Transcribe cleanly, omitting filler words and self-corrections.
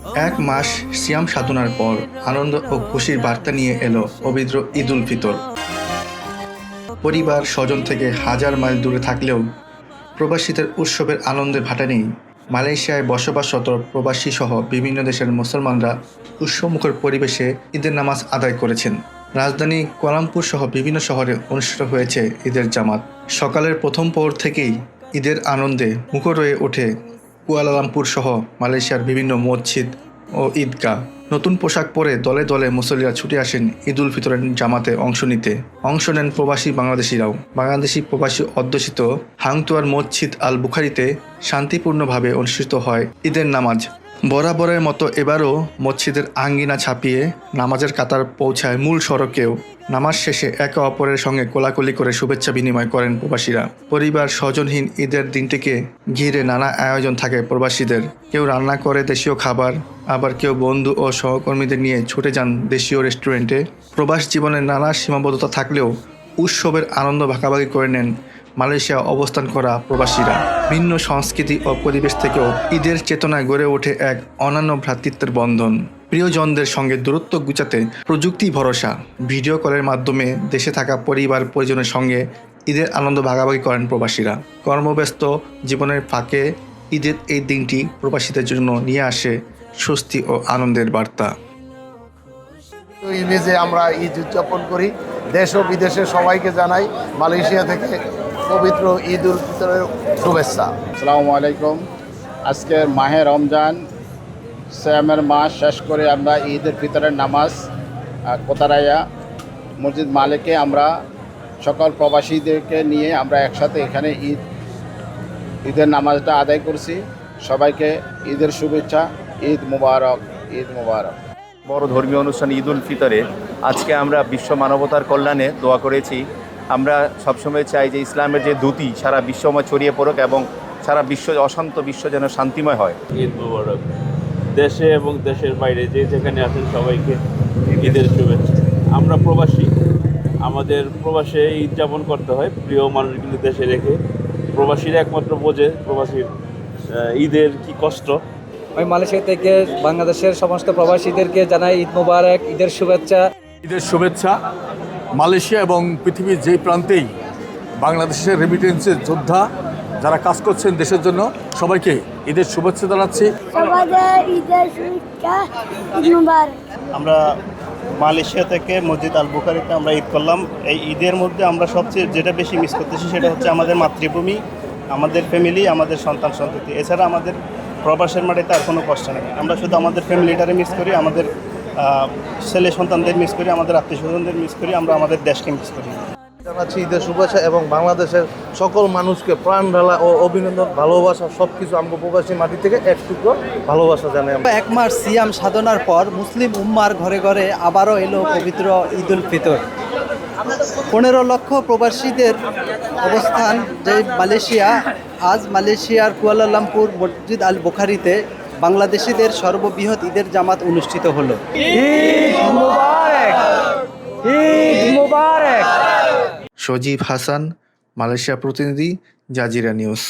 এক মাস সিয়াম সাধনার পর আনন্দ ও খুশির বার্তা নিয়ে এলো পবিত্র ঈদ উল ফিতর। পরিবার স্বজন থেকে হাজার মাইল দূরে থাকলেও প্রবাসীদের উৎসবের আনন্দের ভাটা নেই। মালয়েশিয়ায় বসবাসরত প্রবাসী সহ বিভিন্ন দেশের মুসলমানরা উৎসবমুখর পরিবেশে ঈদের নামাজ আদায় করেছেন। রাজধানী কুয়ালালামপুর সহ বিভিন্ন শহরে অনুষ্ঠিত হয়েছে ঈদের জামাত। সকালের প্রথম প্রহর থেকেই ঈদের আনন্দে মুখর হয়ে ওঠে কুয়ালালামপুর সহ মালয়েশিয়ার বিভিন্ন মসজিদ ও ঈদগাহ। নতুন পোশাক পরে দলে দলে মুসল্লিরা ছুটে আসেন ঈদ উল ফিতরের জামাতে অংশ নেন প্রবাসী বাংলাদেশিরাও। বাংলাদেশি প্রবাসী অধ্যুষিত হাংতুয়ার মসজিদ আল বুখারিতে শান্তিপূর্ণভাবে অনুষ্ঠিত হয় ঈদের নামাজ। বরাবরের মতো এবারও মসজিদের আঙ্গিনা ছাপিয়ে নামাজের কাতার পৌঁছায় মূল সড়কেও। নামাজ শেষে একে অপরের সঙ্গে কোলাকুলি করে শুভেচ্ছা বিনিময় করেন প্রবাসীরা। পরিবার স্বজনহীন ঈদের দিনটিকে ঘিরে নানা আয়োজন থাকে প্রবাসীদের। কেউ রান্না করে দেশীয় খাবার, আবার কেউ বন্ধু ও সহকর্মীদের নিয়ে ছুটে যান দেশীয় রেস্টুরেন্টে। প্রবাস জীবনের নানা সীমাবদ্ধতা থাকলেও উৎসবের আনন্দ ভাগাভাগি করে নেন মালয়েশিয়া অবস্থান করা প্রবাসীরা। ভিন্ন সংস্কৃতি ও পরিবেশ থেকেও ঈদের চেতনায় গড়ে ওঠে এক অনন্য ভ্রাতৃত্বের বন্ধন। প্রিয়জনদের সঙ্গে দূরত্ব ঘুচাতে প্রযুক্তি ভরসা ভিডিও কলের মাধ্যমে দেশে থাকা পরিবার পরিজনের সঙ্গে ঈদের আনন্দ ভাগাভাগি করেন প্রবাসীরা। কর্মব্যস্ত জীবনের ফাঁকে ঈদের এই দিনটি প্রবাসীদের জন্য নিয়ে আসে স্বস্তি ও আনন্দের বার্তা। ঈদে যে আমরা ঈদ উদযাপন করি, দেশ ও বিদেশে সবাইকে জানাই মালয়েশিয়া থেকে পবিত্র ঈদ উল ফিতরের শুভেচ্ছা। আসসালামু আলাইকুম। আজকের মাহে রমজান সিয়ামের মাস শেষ করে আমরা ঈদের ফিতরের নামাজ কোতারাইয়া মসজিদ মালিকে আমরা সকল প্রবাসীদেরকে নিয়ে আমরা একসাথে এখানে ঈদের নামাজটা আদায় করছি। সবাইকে ঈদের শুভেচ্ছা। ঈদ মুবারক, ঈদ মুবারক। বড় ধর্মীয় অনুষ্ঠান ঈদ উল ফিতরে আজকে আমরা বিশ্ব মানবতার কল্যাণে দোয়া করেছি। আমরা সবসময় চাই যে ইসলামের যে দ্যুতি সারা বিশ্বময় ছড়িয়ে পড়ুক এবং সারা অশান্ত বিশ্ব যেন শান্তিময় হয়। ঈদ মুবারক। দেশে এবং দেশের বাইরে যে যেখানে আছেন সবাইকে ঈদের শুভেচ্ছা। আমরা প্রবাসী, আমাদের প্রবাসে ঈদ যাপন করতে হয়, প্রিয় মানুষগুলি দেশে রেখে। প্রবাসীরা একমাত্র বোঝে প্রবাসীর ঈদের কি কষ্ট। আমি মালয়েশিয়া থেকে বাংলাদেশের সমস্ত প্রবাসীদেরকে জানাই ঈদ মুবারক, ঈদের শুভেচ্ছা। ঈদের শুভেচ্ছা। মালয়েশিয়া এবং পৃথিবীর যেই প্রান্তেই বাংলাদেশের রেমিটেন্সের যোদ্ধা যারা কাজ করছেন দেশের জন্য, সবাইকে ঈদের শুভেচ্ছা জানাচ্ছি। আমরা মালয়েশিয়া থেকে মসজিদ আল বুখারিতে আমরা ঈদ করলাম। এই ঈদের মধ্যে আমরা সবচেয়ে যেটা বেশি মিস করতেছি সেটা হচ্ছে আমাদের মাতৃভূমি, আমাদের ফ্যামিলি, আমাদের সন্তান সন্ততি। এছাড়া আমাদের প্রবাসের মাটিতে আর কোনো কষ্ট নেই। আমরা শুধু আমাদের ফ্যামিলিটারে মিস করি, আমাদের ছেলে সন্তানদের মিস করি, আমাদের আত্মীয় স্বজনদের মিস করি, আমরা আমাদের দেশকে মিস করি। জানাচ্ছি ঈদের শুভেচ্ছা এবং বাংলাদেশের সকল মানুষকে প্রাণ ঢালা ও অভিনন্দন, ভালোবাসা সব কিছু আমরা প্রবাসী মাটি থেকে একটুকু ভালোবাসা জানাই। এক মাস সিয়াম সাধনার পর মুসলিম উম্মার ঘরে ঘরে আবারও এলো পবিত্র ঈদ উল ফিতর। 15 লক্ষ প্রবাসীদের অবস্থান যে মালয়েশিয়া, আজ মালয়েশিয়ার কুয়ালালামপুর মসজিদ আল বুখারিতে বাংলাদেশিদের সর্ববৃহৎ ঈদের জামাত অনুষ্ঠিত হলো। ঈদ মুবারক, ঈদ মুবারক। সজীব হাসান, মালয়েশিয়া প্রতিনিধি, জাজিরা নিউজ।